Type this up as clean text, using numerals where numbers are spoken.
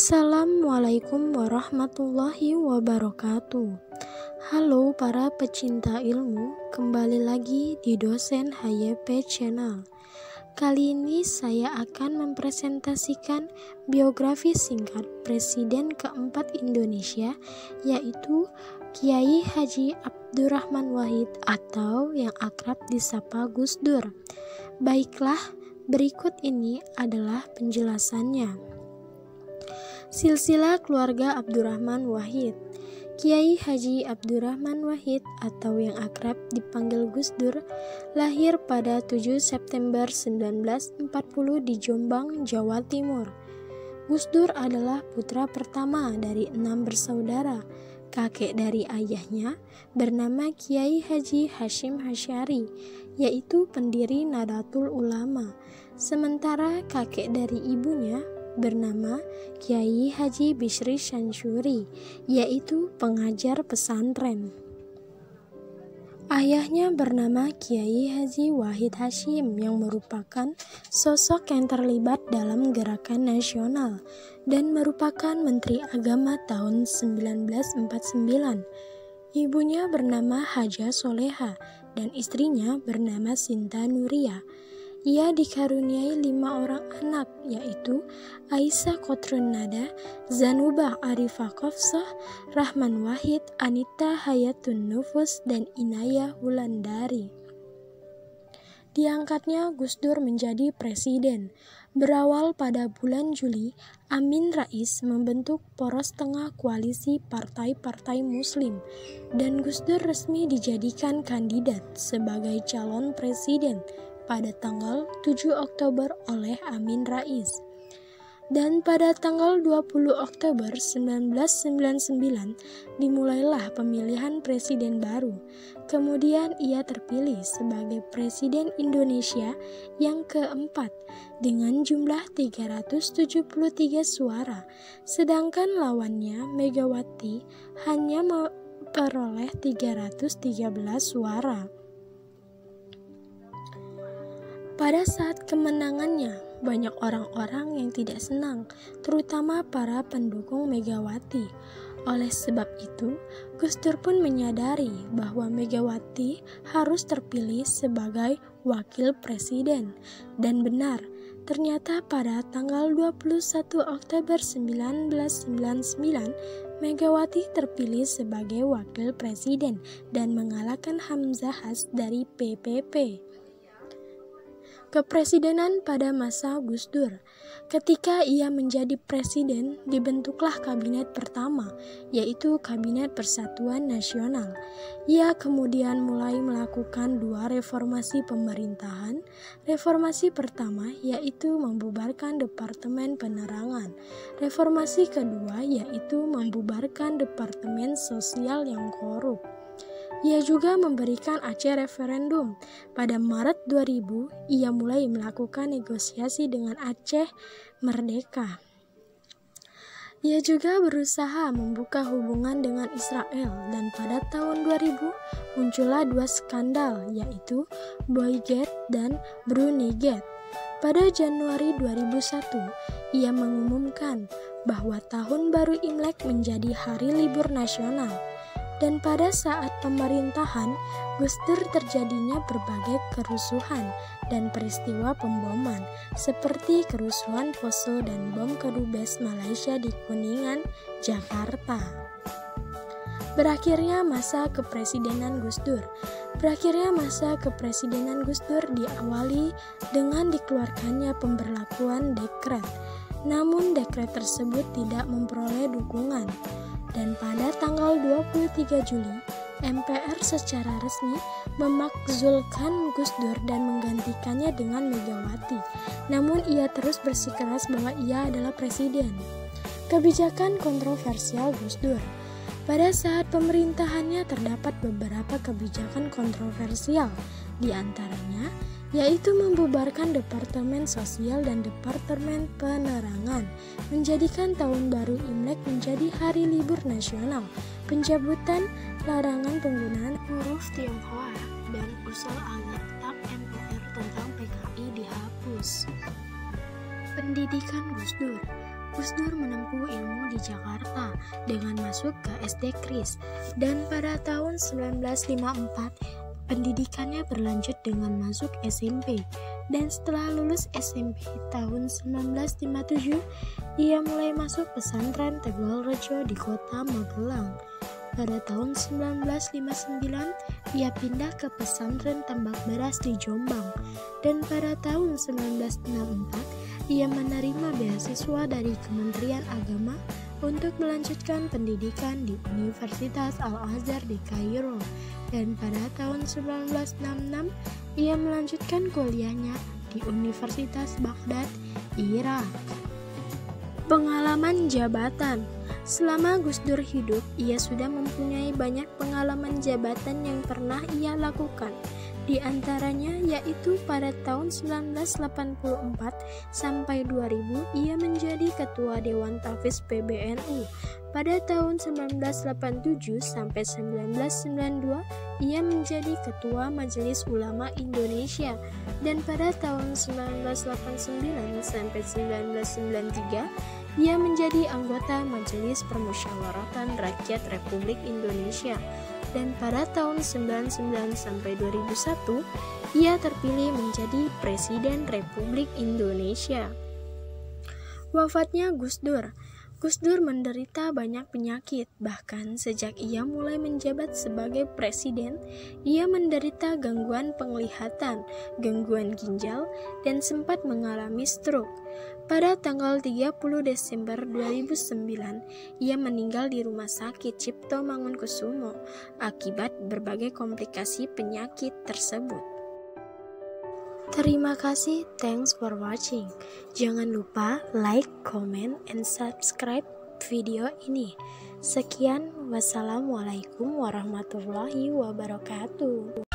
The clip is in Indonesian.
Assalamualaikum warahmatullahi wabarakatuh. Halo para pecinta ilmu, kembali lagi di Dosen HYP Channel. Kali ini saya akan mempresentasikan biografi singkat Presiden keempat Indonesia, yaitu Kiai Haji Abdurrahman Wahid atau yang akrab disapa Gus Dur. Baiklah, berikut ini adalah penjelasannya. Silsilah keluarga Abdurrahman Wahid. Kiai Haji Abdurrahman Wahid atau yang akrab dipanggil Gus Dur lahir pada 7 September 1940 di Jombang, Jawa Timur. Gus Dur adalah putra pertama dari 6 bersaudara. Kakek dari ayahnya bernama Kiai Haji Hashim Hasyari, yaitu pendiri Nahdlatul Ulama. Sementara kakek dari ibunya bernama Kiai Haji Bisri Syansuri, yaitu pengajar pesantren. Ayahnya bernama Kiai Haji Wahid Hashim yang merupakan sosok yang terlibat dalam gerakan nasional dan merupakan Menteri Agama tahun 1949. Ibunya bernama Haja Soleha dan istrinya bernama Sinta Nuria. Ia dikaruniai 5 orang anak, yaitu Aisyah Kotrun Nada, Zanubah Arifah Qofsoh, Rahman Wahid, Anita Hayatun Nufus, dan Inayah Wulandari. Diangkatnya Gus Dur menjadi presiden. Berawal pada bulan Juli, Amin Rais membentuk poros tengah koalisi partai-partai muslim, dan Gus Dur resmi dijadikan kandidat sebagai calon presiden pada tanggal 7 Oktober oleh Amin Rais. Dan pada tanggal 20 Oktober 1999 dimulailah pemilihan presiden baru. Kemudian ia terpilih sebagai Presiden Indonesia yang keempat dengan jumlah 373 suara, sedangkan lawannya Megawati hanya memperoleh 313 suara. Pada saat kemenangannya, banyak orang-orang yang tidak senang, terutama para pendukung Megawati. Oleh sebab itu, Gus Dur pun menyadari bahwa Megawati harus terpilih sebagai wakil presiden. Dan benar, ternyata pada tanggal 21 Oktober 1999, Megawati terpilih sebagai wakil presiden dan mengalahkan Hamzahas dari PPP. Kepresidenan pada masa Gus Dur. Ketika ia menjadi presiden, dibentuklah kabinet pertama, yaitu Kabinet Persatuan Nasional. Ia kemudian mulai melakukan 2 reformasi pemerintahan. Reformasi pertama yaitu membubarkan Departemen Penerangan. Reformasi kedua yaitu membubarkan Departemen Sosial yang korup. Ia juga memberikan Aceh referendum. Pada Maret 2000, ia mulai melakukan negosiasi dengan Aceh merdeka. Ia juga berusaha membuka hubungan dengan Israel, dan pada tahun 2000 muncullah 2 skandal, yaitu Boygate dan Bruneigate. Pada Januari 2001, ia mengumumkan bahwa Tahun Baru Imlek menjadi hari libur nasional. Dan pada saat pemerintahan Gus Dur terjadinya berbagai kerusuhan dan peristiwa pemboman seperti kerusuhan Poso dan bom kedubes Malaysia di Kuningan, Jakarta. Berakhirnya masa kepresidenan Gus Dur. Berakhirnya masa kepresidenan Gus Dur diawali dengan dikeluarkannya pemberlakuan dekret. Namun dekret tersebut tidak memperoleh dukungan. Dan pada tanggal 23 Juli, MPR secara resmi memakzulkan Gus Dur dan menggantikannya dengan Megawati. Namun ia terus bersikeras bahwa ia adalah presiden. Kebijakan kontroversial Gus Dur. Pada saat pemerintahannya terdapat beberapa kebijakan kontroversial, di antaranya yaitu membubarkan Departemen Sosial dan Departemen Penerangan, menjadikan Tahun Baru Imlek menjadi hari libur nasional, pencabutan larangan penggunaan huruf Tionghoa, dan usul Al-Maktab MPR tentang PKI dihapus. Pendidikan Gus Dur. Gus Dur menempuh ilmu di Jakarta dengan masuk ke SD Kris, dan pada tahun 1954 pendidikannya berlanjut dengan masuk SMP, dan setelah lulus SMP tahun 1957 ia mulai masuk pesantren Tegalrejo di kota Magelang. Pada tahun 1959 ia pindah ke pesantren Tambak Beras di Jombang, dan pada tahun 1964 ia menerima beasiswa dari Kementerian Agama untuk melanjutkan pendidikan di Universitas Al-Azhar di Kairo, dan pada tahun 1966 ia melanjutkan kuliahnya di Universitas Baghdad, Irak. Pengalaman jabatan. Selama Gus Dur hidup, ia sudah mempunyai banyak pengalaman jabatan yang pernah ia lakukan. Di antaranya yaitu pada tahun 1984 sampai 2000 ia menjadi Ketua Dewan Tahfiz PBNU. Pada tahun 1987 sampai 1992 ia menjadi Ketua Majelis Ulama Indonesia, dan pada tahun 1989 sampai 1993 ia menjadi anggota Majelis Permusyawaratan Rakyat Republik Indonesia, dan pada tahun 1999 sampai 2001 ia terpilih menjadi Presiden Republik Indonesia. Wafatnya Gus Dur. Gus Dur menderita banyak penyakit, bahkan sejak ia mulai menjabat sebagai presiden, ia menderita gangguan penglihatan, gangguan ginjal, dan sempat mengalami stroke. Pada tanggal 30 Desember 2009, ia meninggal di Rumah Sakit Cipto Mangunkusumo akibat berbagai komplikasi penyakit tersebut. Terima kasih, thanks for watching. Jangan lupa like, comment, and subscribe video ini. Sekian, wassalamualaikum warahmatullahi wabarakatuh.